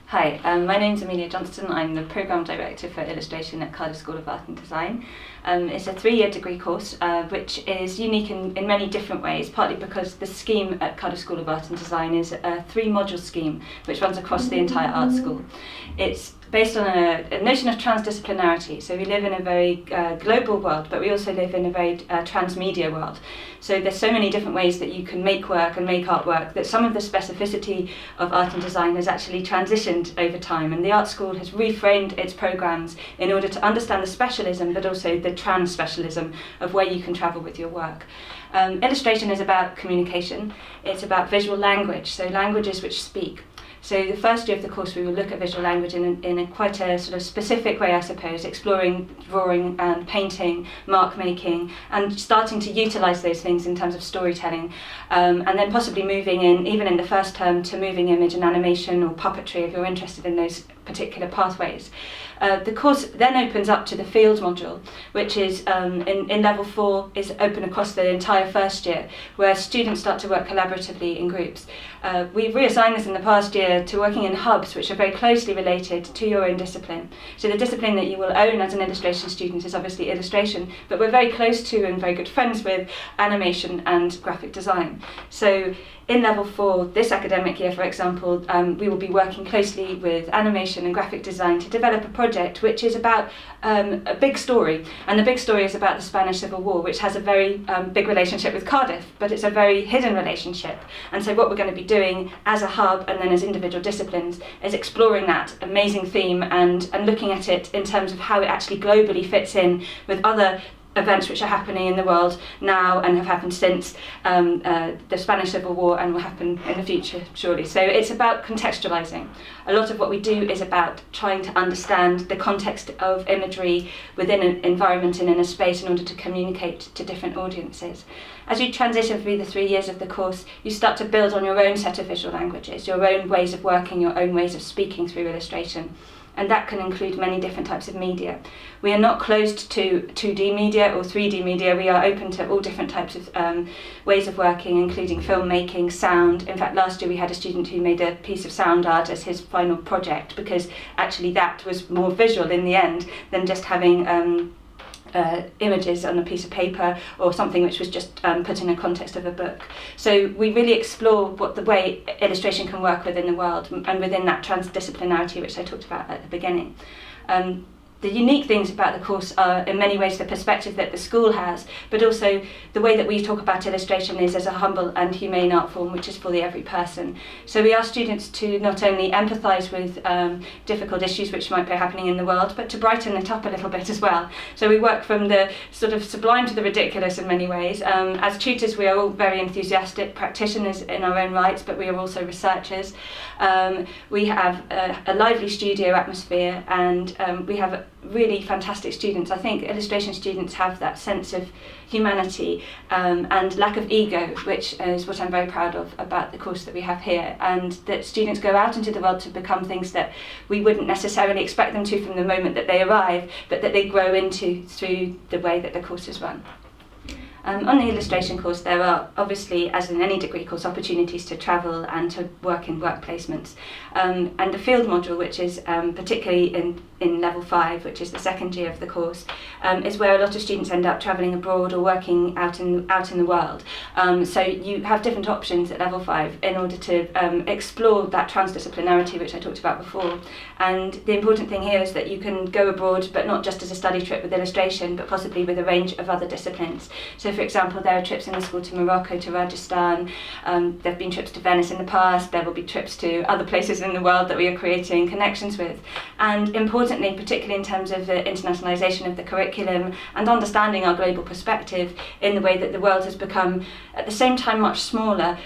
Hi, my name's Amelia Johnstone. I'm the Programme Director for Illustration at Cardiff School of Art and Design. It's a 3-year degree course which is unique in many different ways, partly because the scheme at Cardiff School of Art and Design is a 3-module scheme which runs across the entire art school. It's based on a notion of transdisciplinarity. So we live in a very global world, but we also live in a very transmedia world. So there's so many different ways that you can make work and make artwork that some of the specificity of art and design has actually transitioned over time, and the art school has reframed its programmes in order to understand the specialism but also the trans-specialism of where you can travel with your work. Illustration is about communication, it's about visual language, so languages which speak. So the first year of the course we will look at visual language in a quite a sort of specific way, I suppose, exploring drawing and painting, mark making, and starting to utilise those things in terms of storytelling, and then possibly moving in, even in the first term, to moving image and animation or puppetry if you're interested in those particular pathways. The course then opens up to the field module, which is in level 4 is open across the entire first year, where students start to work collaboratively in groups. We've reassigned this in the past year to working in hubs which are very closely related to your own discipline. So the discipline that you will own as an illustration student is obviously illustration, but we're very close to and very good friends with animation and graphic design. So in level 4, this academic year, for example, we will be working closely with animation and graphic design to develop a project which is about a big story. And the big story is about the Spanish Civil War, which has a very big relationship with Cardiff, but it's a very hidden relationship. And so what we're going to be doing as a hub and then as individual disciplines is exploring that amazing theme and looking at it in terms of how it actually globally fits in with other events which are happening in the world now and have happened since the Spanish Civil War and will happen in the future, surely. So it's about contextualising. A lot of what we do is about trying to understand the context of imagery within an environment and in a space in order to communicate to different audiences. As you transition through the 3 years of the course, you start to build on your own set of visual languages, your own ways of working, your own ways of speaking through illustration. And that can include many different types of media. We are not closed to 2D media or 3D media. We are open to all different types of ways of working, including filmmaking, sound. In fact, last year we had a student who made a piece of sound art as his final project, because actually that was more visual in the end than just having images on a piece of paper or something which was just put in a context of a book. So we really explore what the way illustration can work within the world and within that transdisciplinarity which I talked about at the beginning. The unique things about the course are in many ways the perspective that the school has, but also the way that we talk about illustration is as a humble and humane art form which is for the every person. So we ask students to not only empathise with difficult issues which might be happening in the world, but to brighten it up a little bit as well. So we work from the sort of sublime to the ridiculous in many ways. As tutors we are all very enthusiastic practitioners in our own rights, but we are also researchers. We have a lively studio atmosphere, and we have really fantastic students. I think illustration students have that sense of humanity and lack of ego, which is what I'm very proud of about the course that we have here, and that students go out into the world to become things that we wouldn't necessarily expect them to from the moment that they arrive, but that they grow into through the way that the course is run. On the illustration course, there are obviously, as in any degree course, opportunities to travel and to work in work placements. And the field module, which is particularly in level 5, which is the second year of the course, is where a lot of students end up travelling abroad or working out in the world. So you have different options at level 5 in order to explore that transdisciplinarity which I talked about before. And the important thing here is that you can go abroad, but not just as a study trip with illustration, but possibly with a range of other disciplines. So for example, there are trips in the school to Morocco, to Rajasthan, there have been trips to Venice in the past, there will be trips to other places in the world that we are creating connections with. And importantly, particularly in terms of the internationalisation of the curriculum and understanding our global perspective in the way that the world has become at the same time much smaller,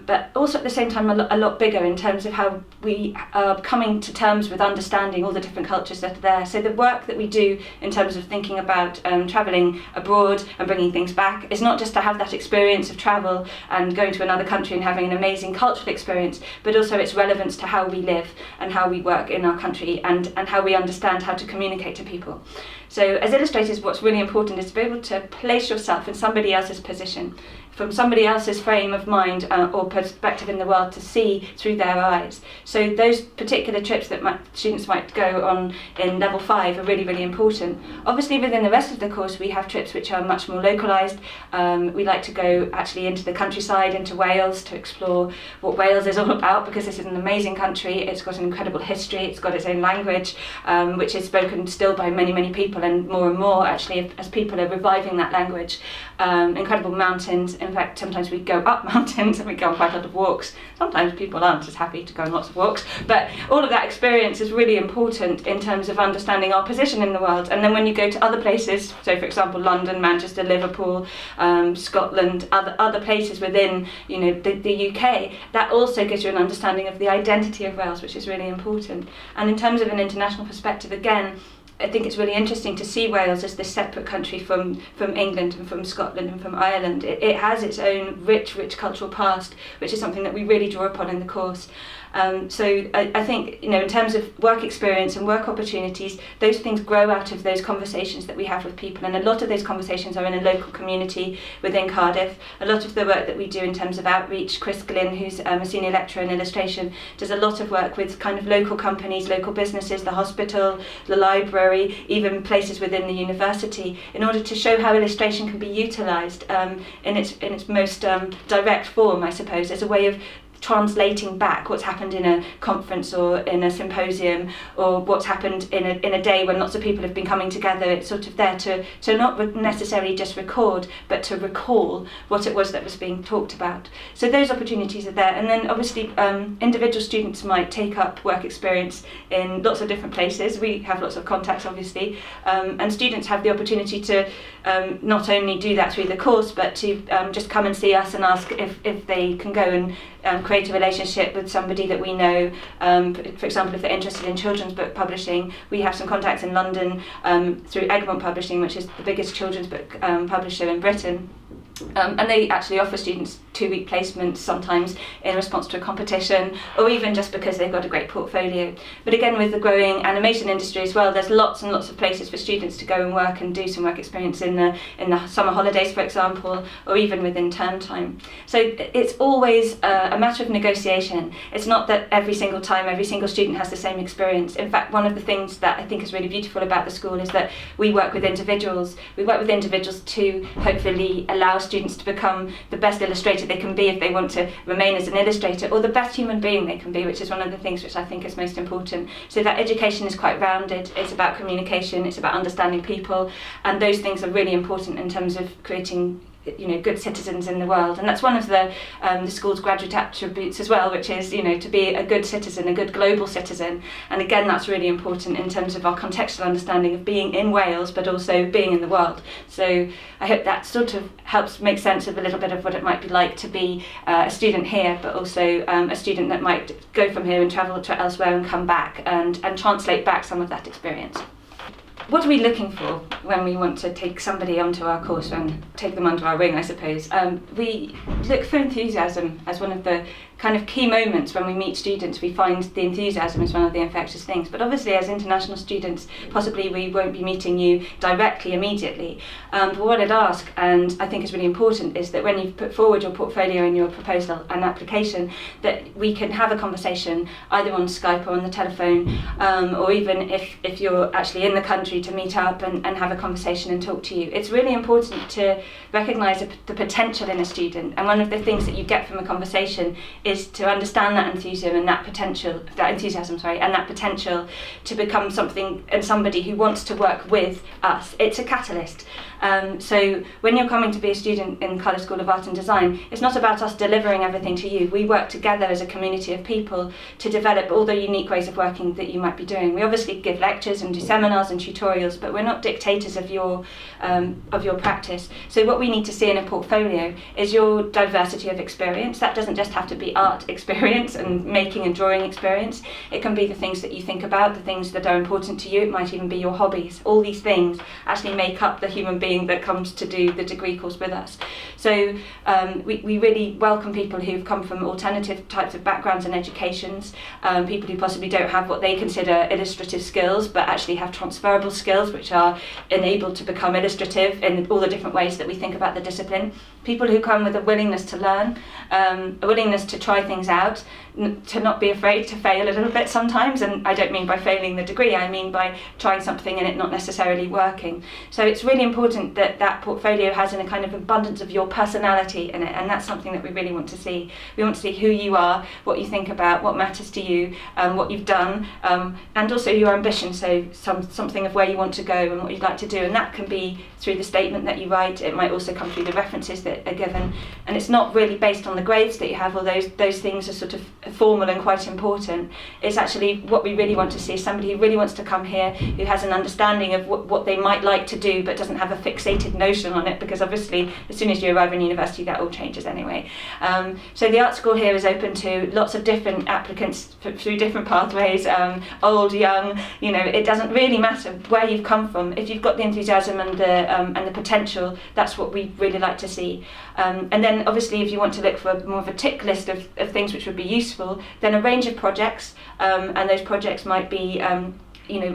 but also at the same time a lot bigger in terms of how we are coming to terms with understanding all the different cultures that are there. So the work that we do in terms of thinking about travelling abroad and bringing things back is not just to have that experience of travel and going to another country and having an amazing cultural experience, but also its relevance to how we live and how we work in our country and how we understand how to communicate to people. So as illustrators, what's really important is to be able to place yourself in somebody else's position. from somebody else's frame of mind or perspective in the world to see through their eyes. So those particular trips that students might go on in level 5 are really, really important. Obviously within the rest of the course we have trips which are much more localised. We like to go actually into the countryside, into Wales, to explore what Wales is all about, because this is an amazing country. It's got an incredible history, it's got its own language, which is spoken still by many, many people, and more actually as people are reviving that language. Incredible mountains. In fact, sometimes we go up mountains and we go on quite a lot of walks. Sometimes people aren't as happy to go on lots of walks, but all of that experience is really important in terms of understanding our position in the world. And then when you go to other places, so for example London, Manchester, Liverpool, Scotland, other places within the UK, that also gives you an understanding of the identity of Wales, which is really important. And in terms of an international perspective, again, I think it's really interesting to see Wales as this separate country from England and from Scotland and from Ireland. It has its own rich cultural past, which is something that we really draw upon in the course. So I think, in terms of work experience and work opportunities, those things grow out of those conversations that we have with people, and a lot of those conversations are in a local community within Cardiff. A lot of the work that we do in terms of outreach, Chris Glynn, who's a senior lecturer in illustration, does a lot of work with kind of local companies, local businesses, the hospital, the library, even places within the university, in order to show how illustration can be utilised in its most direct form, I suppose, as a way of translating back what's happened in a conference or in a symposium, or what's happened in a day when lots of people have been coming together. It's sort of there to not necessarily just record, but to recall what it was that was being talked about. So those opportunities are there. And then obviously individual students might take up work experience in lots of different places. We have lots of contacts, obviously, and students have the opportunity to not only do that through the course, but to just come and see us and ask if they can go and create a relationship with somebody that we know. For example, if they're interested in children's book publishing, we have some contacts in London through Egmont Publishing, which is the biggest children's book publisher in Britain. And they actually offer students 2-week placements sometimes in response to a competition, or even just because they've got a great portfolio. But again, with the growing animation industry as well, there's lots and lots of places for students to go and work and do some work experience in the summer holidays, for example, or even within term time. So it's always a matter of negotiation. It's not that every single time every single student has the same experience. In fact, one of the things that I think is really beautiful about the school is that we work with individuals. We work with individuals to hopefully allow students to become the best illustrator they can be if they want to remain as an illustrator, or the best human being they can be, which is one of the things which I think is most important. So that education is quite rounded. It's about communication, it's about understanding people, and those things are really important in terms of creating good citizens in the world. And that's one of the school's graduate attributes as well, which is to be a good citizen, a good global citizen. And again, that's really important in terms of our contextual understanding of being in Wales, but also being in the world. So I hope that sort of helps make sense of a little bit of what it might be like to be a student here, but also a student that might go from here and travel to elsewhere and come back and translate back some of that experience. What are we looking for when we want to take somebody onto our course and take them under our wing, I suppose? We look for enthusiasm as one of the kind of key moments when we meet students. We find the enthusiasm is one of the infectious things. But obviously as international students, possibly we won't be meeting you directly, immediately. But what I'd ask, and I think is really important, is that when you've put forward your portfolio and your proposal and application, that we can have a conversation either on Skype or on the telephone, or even if you're actually in the country, to meet up and have a conversation and talk to you. It's really important to recognise the potential in a student, and one of the things that you get from a conversation is to understand that enthusiasm and that potential to become something and somebody who wants to work with us. It's a catalyst. So when you're coming to be a student in Cardiff School of Art and Design, it's not about us delivering everything to you. We work together as a community of people to develop all the unique ways of working that you might be doing. We obviously give lectures and do seminars and tutorials, but we're not dictators of your practice. So what we need to see in a portfolio is your diversity of experience. That doesn't just have to be art experience and making and drawing experience. It can be the things that you think about, the things that are important to you. It might even be your hobbies. All these things actually make up the human being that comes to do the degree course with us. So we really welcome people who've come from alternative types of backgrounds and educations, people who possibly don't have what they consider illustrative skills, but actually have transferable skills which are enabled to become illustrative in all the different ways that we think about the discipline. people who come with a willingness to learn, a willingness to try things out, to not be afraid to fail a little bit sometimes. And I don't mean by failing the degree, I mean by trying something and it not necessarily working. So it's really important that that portfolio has a kind of abundance of your personality in it, and that's something that we really want to see. We want to see who you are, what you think about, what matters to you, what you've done, and also your ambition, so something of where you want to go and what you'd like to do. And that can be through the statement that you write. It might also come through the references that are given, and it's not really based on the grades that you have, although those things are sort of formal and quite important. It's actually what we really want to see is somebody who really wants to come here, who has an understanding of what they might like to do but doesn't have a fixated notion on it, because obviously as soon as you arrive in university that all changes anyway. So the art school here is open to lots of different applicants through different pathways, old, young, it doesn't really matter where you've come from. If you've got the enthusiasm and the potential, that's what we really like to see. And then obviously if you want to look for more of a tick list of things which would be useful, then a range of projects, and those projects might be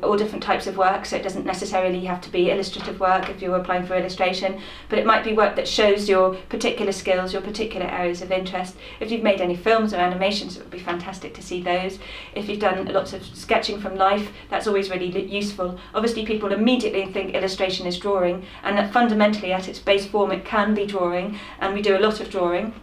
all different types of work, so it doesn't necessarily have to be illustrative work if you're applying for illustration, but it might be work that shows your particular skills, your particular areas of interest. If you've made any films or animations, it would be fantastic to see those. If you've done lots of sketching from life, that's always really useful. Obviously people immediately think illustration is drawing, and that fundamentally at its base form it can be drawing, and we do a lot of drawing,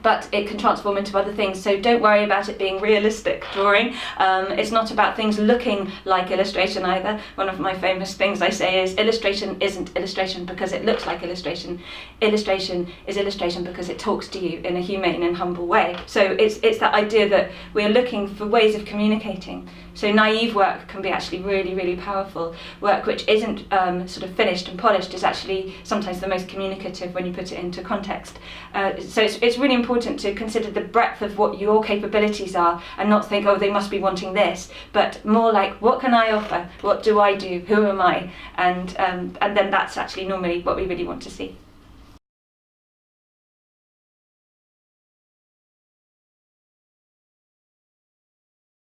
but it can transform into other things. So don't worry about it being realistic drawing. It's not about things looking like illustration either. One of my famous things I say is illustration isn't illustration because it looks like illustration. Illustration is illustration because it talks to you in a humane and humble way. So it's that idea that we're looking for ways of communicating. So naive work can be actually really, really powerful. Work which isn't sort of finished and polished is actually sometimes the most communicative when you put it into context. So it's really important to consider the breadth of what your capabilities are, and not think, oh, they must be wanting this, but more like, what can I offer? What do I do? Who am I? And then that's actually normally what we really want to see.